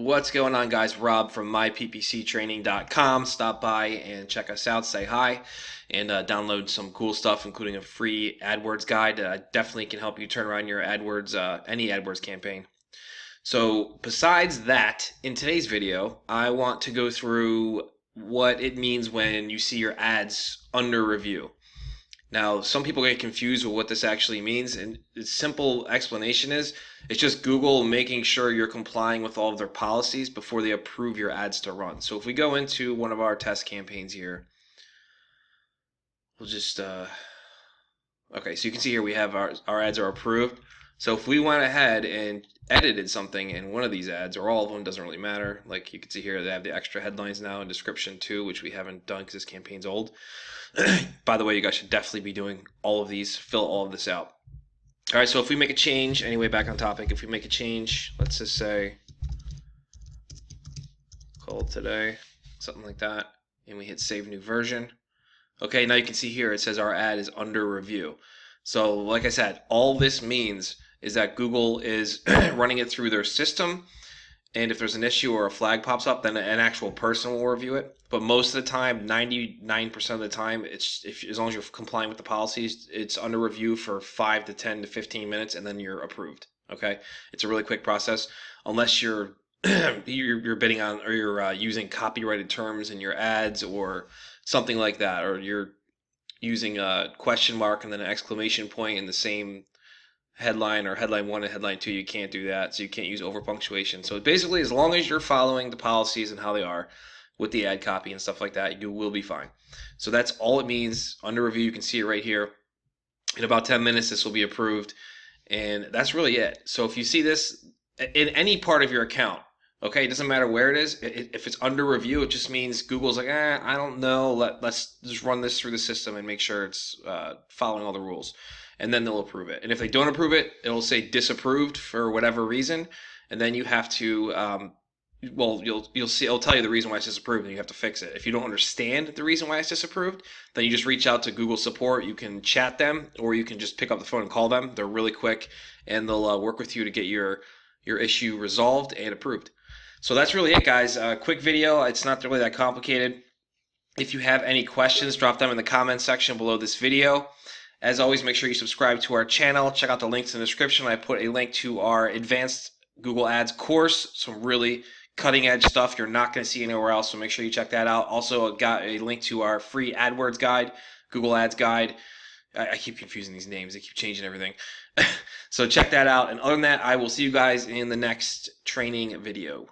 What's going on, guys? Rob from myppctraining.com. Stop by and check us out, say hi, and download some cool stuff, including a free AdWords guide that definitely can help you turn around your AdWords, any AdWords campaign. So besides that, in today's video, I want to go through what it means when you see your ads under review. Now, some people get confused with what this actually means, and the simple explanation is it's just Google making sure you're complying with all of their policies before they approve your ads to run. So if we go into one of our test campaigns here, we'll just, okay, so you can see here we have our ads are approved. So if we went ahead and edited something in one of these ads, or all of them, doesn't really matter. Like you can see here, they have the extra headlines now and description too, which we haven't done because this campaign's old. By the way, you guys should definitely be doing all of these, fill all of this out. All right, so if we make a change, anyway, back on topic, if we make a change, let's just say, call it today, something like that, and we hit save new version. Okay, now you can see here, it says our ad is under review. So like I said, all this means is that Google is running it through their system, and if there's an issue or a flag pops up, then an actual person will review it. But most of the time, 99% of the time, as long as you're complying with the policies, it's under review for 5 to 10 to 15 minutes, and then you're approved. Okay, it's a really quick process, unless you're you're bidding on, or you're using copyrighted terms in your ads or something like that, or you're using a question mark and then an exclamation point in the same headline, or headline 1 and headline 2. You can't do that, so you can't use over punctuation. So basically, as long as you're following the policies and how they are with the ad copy and stuff like that, you will be fine. So that's all it means. Under review, you can see it right here. In about 10 minutes, this will be approved, and that's really it. So if you see this in any part of your account, okay, it doesn't matter where it is. If it's under review, it just means Google's like, I don't know. Let's just run this through the system and make sure it's following all the rules, and then they'll approve it. And if they don't approve it, it'll say disapproved for whatever reason, and then you have to, well, you'll see. It'll tell you the reason why it's disapproved, and you have to fix it. If you don't understand the reason why it's disapproved, then you just reach out to Google support. You can chat them, or you can just pick up the phone and call them. They're really quick, and they'll work with you to get your issue resolved and approved. So that's really it, guys. Quick video. It's not really that complicated. If you have any questions, drop them in the comments section below this video. As always, make sure you subscribe to our channel. Check out the links in the description. I put a link to our advanced Google Ads course, some really cutting edge stuff you're not going to see anywhere else, so make sure you check that out. Also got a link to our free AdWords guide, Google Ads guide. I keep confusing these names. They keep changing everything. So check that out. And other than that, I will see you guys in the next training video.